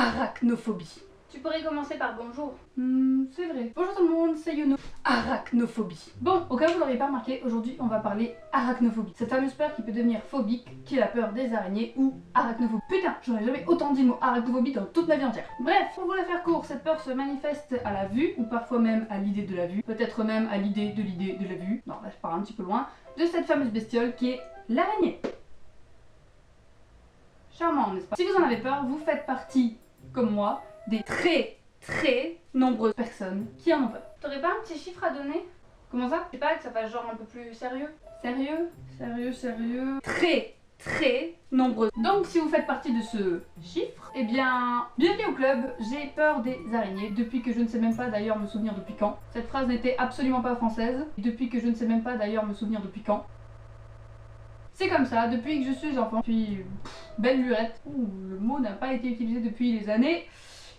Arachnophobie. Tu pourrais commencer par bonjour. C'est vrai. Bonjour tout le monde, c'est Yono. Arachnophobie. Bon, au cas où vous l'auriez pas remarqué, aujourd'hui on va parler arachnophobie. Cette fameuse peur qui peut devenir phobique, qui est la peur des araignées ou arachnophobie. Putain, j'aurais jamais autant dit le mot arachnophobie dans toute ma vie entière. Bref, pour vous la faire court, cette peur se manifeste à la vue, ou parfois même à l'idée de la vue, peut-être même à l'idée de la vue, non là je pars un petit peu loin, de cette fameuse bestiole qui est l'araignée. Charmant, n'est-ce pas? Si vous en avez peur, vous faites partie, comme moi, des très nombreuses personnes qui en ont peur. T'aurais pas un petit chiffre à donner? Comment ça? Je sais pas, que ça fasse genre un peu plus sérieux. Sérieux. Très nombreuses. Donc si vous faites partie de ce chiffre, eh bien, bienvenue au club. J'ai peur des araignées depuis que je ne sais même pas d'ailleurs me souvenir depuis quand. Cette phrase n'était absolument pas française. Depuis que je ne sais même pas d'ailleurs me souvenir depuis quand. C'est comme ça, depuis que je suis enfant, puis belle lurette. Le mot n'a pas été utilisé depuis les années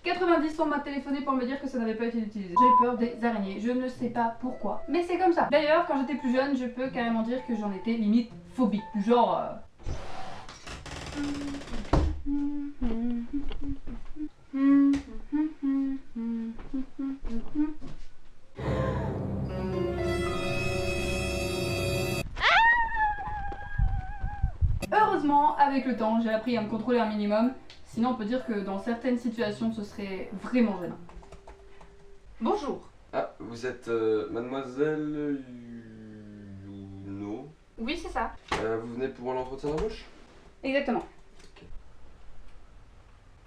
90, on m'a téléphoné pour me dire que ça n'avait pas été utilisé. J'ai peur des araignées, je ne sais pas pourquoi, mais c'est comme ça. D'ailleurs, quand j'étais plus jeune, je peux carrément dire que j'en étais limite phobique. Genre... Heureusement, avec le temps, j'ai appris à me contrôler un minimum. Sinon, on peut dire que dans certaines situations, ce serait vraiment gênant. Bonjour. Ah, vous êtes mademoiselle Yuno. Oui, c'est ça. Vous venez pour l'entretien d'embauche? Exactement.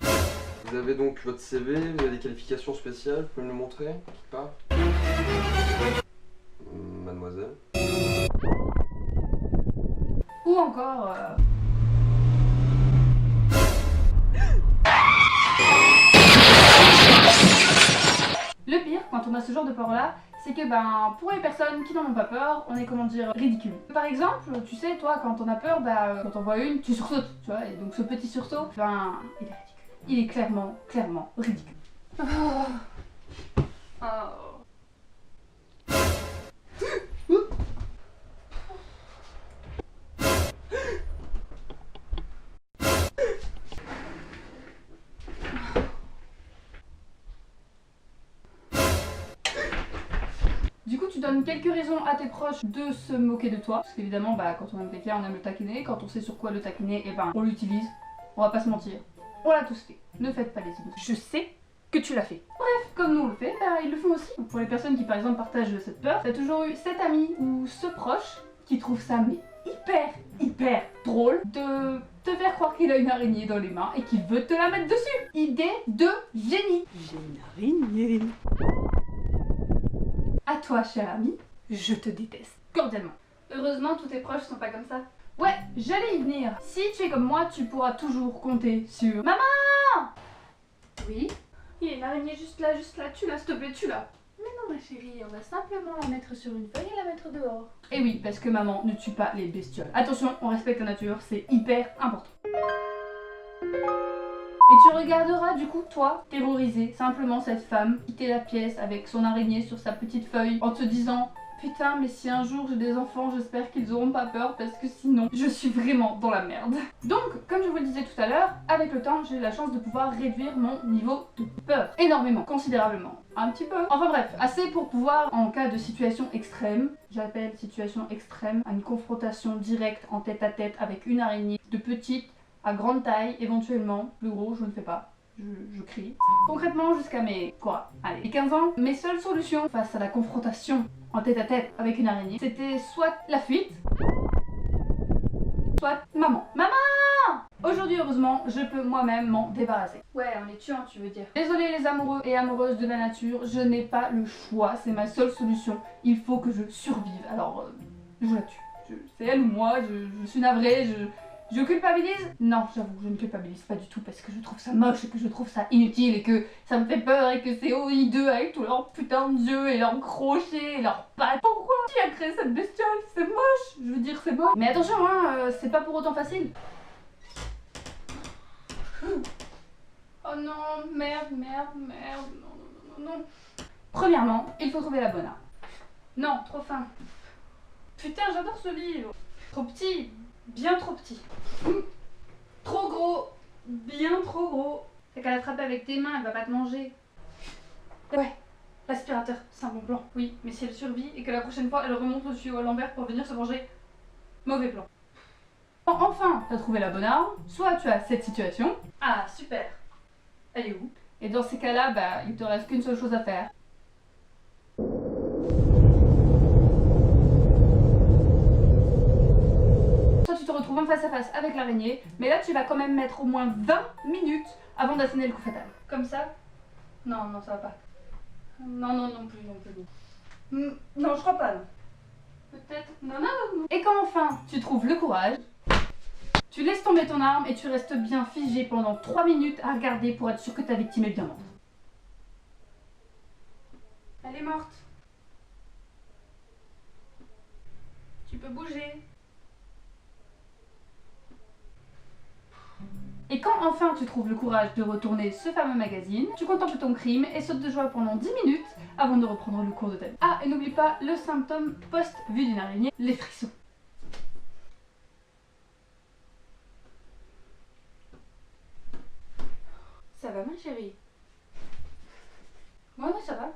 Vous avez donc votre CV, vous avez des qualifications spéciales, vous pouvez me le montrer, quelque part? Mademoiselle. Ou encore... Le pire, quand on a ce genre de peur-là, c'est que pour les personnes qui n'en ont pas peur, on est comment dire ridicule. Par exemple, tu sais, toi, quand on a peur, quand on voit une, tu sursautes, tu vois, et donc ce petit sursaut, il est ridicule. Il est clairement ridicule. Du coup, tu donnes quelques raisons à tes proches de se moquer de toi. Parce qu'évidemment, quand on aime quelqu'un, on aime le taquiner. Quand on sait sur quoi le taquiner, on l'utilise. On va pas se mentir. On l'a tous fait. Ne faites pas les idiots. Je sais que tu l'as fait. Bref, comme nous on le fait, ils le font aussi. Donc pour les personnes qui par exemple partagent cette peur, t'as toujours eu cet ami ou ce proche qui trouve ça hyper drôle de te faire croire qu'il a une araignée dans les mains et qu'il veut te la mettre dessus. Idée de génie. J'ai une araignée. À toi, cher ami, je te déteste cordialement. Heureusement, tous tes proches sont pas comme ça. Ouais, j'allais y venir. Si tu es comme moi, tu pourras toujours compter sur maman. Oui. Il y a une araignée juste là, tu l'as, s'il te plaît, tu l'as. Mais non ma chérie, on va simplement la mettre sur une feuille et la mettre dehors. Et oui, parce que maman ne tue pas les bestioles. Attention, on respecte la nature, c'est hyper important. Et tu regarderas du coup, toi, terroriser simplement cette femme quitter la pièce avec son araignée sur sa petite feuille en te disant putain, mais si un jour j'ai des enfants, j'espère qu'ils auront pas peur parce que sinon, je suis vraiment dans la merde. Donc, comme je vous le disais tout à l'heure, avec le temps, j'ai eu la chance de pouvoir réduire mon niveau de peur. Énormément, considérablement. Un petit peu. Enfin bref, assez pour pouvoir, en cas de situation extrême, j'appelle situation extrême, à une confrontation directe en tête à tête avec une araignée de petite à grande taille, éventuellement, plus gros, je ne sais pas. Je crie. Concrètement, jusqu'à mes 15 ans, mes seules solutions face à la confrontation en tête à tête avec une araignée, c'était soit la fuite, soit maman. Maman! Aujourd'hui, heureusement, je peux moi-même m'en débarrasser. Ouais, en les tuant, tu veux dire. Désolée les amoureux et amoureuses de la nature, je n'ai pas le choix, c'est ma seule solution. Il faut que je survive. Alors, je la tue. C'est elle ou moi, je suis navrée, je culpabilise? Non, j'avoue, je ne culpabilise pas du tout parce que je trouve ça moche et que je trouve ça inutile et que ça me fait peur et que c'est hideux avec tous leurs putains d'yeux et leurs crochets et leurs pattes. Pourquoi? Qui a créé cette bestiole? C'est moche! Je veux dire, c'est moche. Mais attention, c'est pas pour autant facile. Oh non, merde, non. Premièrement, il faut trouver la bonne arme. Non, trop fin. Putain, j'adore ce livre. Trop petit. Bien trop petit. Trop gros, bien trop gros. T'as qu'à l'attraper avec tes mains, elle va pas te manger. Ouais, l'aspirateur, c'est un bon plan. Oui, mais si elle survit et que la prochaine fois elle remonte au tuyau à l'envers pour venir se venger, mauvais plan. Bon, enfin, t'as trouvé la bonne arme, soit tu as cette situation. Ah, super. Elle est où? Et dans ces cas-là, bah, il te reste qu'une seule chose à faire. Soit tu te retrouves en face à face avec l'araignée, mais là tu vas quand même mettre au moins 20 minutes avant d'asséner le coup fatal. Comme ça? Non, non, ça va pas. Non, non, non plus, non plus. Non, je crois pas, non. Peut-être. Non, non, non, non. Et quand enfin tu trouves le courage, tu laisses tomber ton arme et tu restes bien figé pendant 3 minutes à regarder pour être sûr que ta victime est bien morte. Elle est morte. Tu peux bouger. Et quand enfin tu trouves le courage de retourner ce fameux magazine, tu contemples ton crime et sautes de joie pendant 10 minutes avant de reprendre le cours de ta vie. Ah, et n'oublie pas le symptôme post-vue d'une araignée, les frissons. Ça va ma chérie? Ouais, ça va.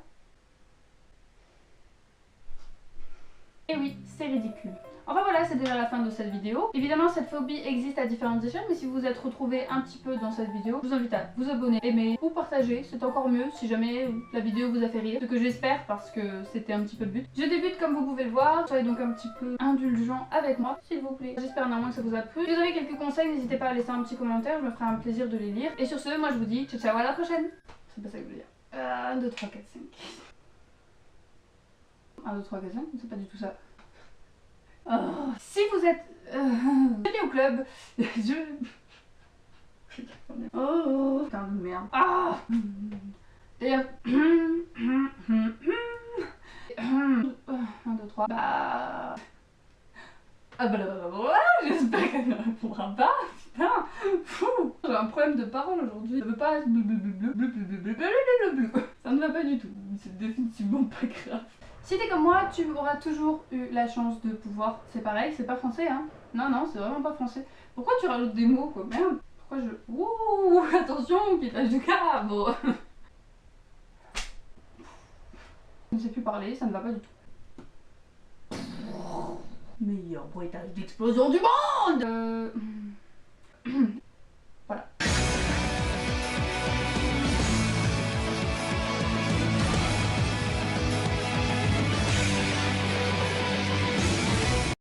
Et oui, c'est ridicule. Enfin voilà, c'est déjà la fin de cette vidéo. Évidemment, cette phobie existe à différentes échelles, mais si vous vous êtes retrouvés un petit peu dans cette vidéo, je vous invite à vous abonner, aimer ou partager. C'est encore mieux si jamais la vidéo vous a fait rire. Ce que j'espère parce que c'était un petit peu le but. Je débute comme vous pouvez le voir. Soyez donc un petit peu indulgents avec moi, s'il vous plaît. J'espère néanmoins que ça vous a plu. Si vous avez quelques conseils, n'hésitez pas à laisser un petit commentaire. Je me ferai un plaisir de les lire. Et sur ce, moi je vous dis ciao ciao, à la prochaine. C'est pas ça que je veux dire. 1, 2, 3, 4, 5. 1, 2, 3, 4, 5, c'est pas du tout ça. Oh. Si vous êtes bienvenue au club, je... Oh, putain de merde. Ah. D'ailleurs... 1, 2, 3... Bah... Ah bah là, j'espère qu'elle ne répondra pas. Putain, fou. J'ai un problème de parole aujourd'hui. Ça veut pas... Ça ne va pas du tout. C'est définitivement pas grave. Si t'es comme moi, tu auras toujours eu la chance de pouvoir. C'est pareil, c'est pas français, hein. Non, non, c'est vraiment pas français. Pourquoi tu rajoutes des mots, quoi? Merde. Pourquoi je... Ouh, attention, piétage de câble. Je ne sais plus parler, ça ne va pas du tout. Meilleur bruitage d'explosion du monde.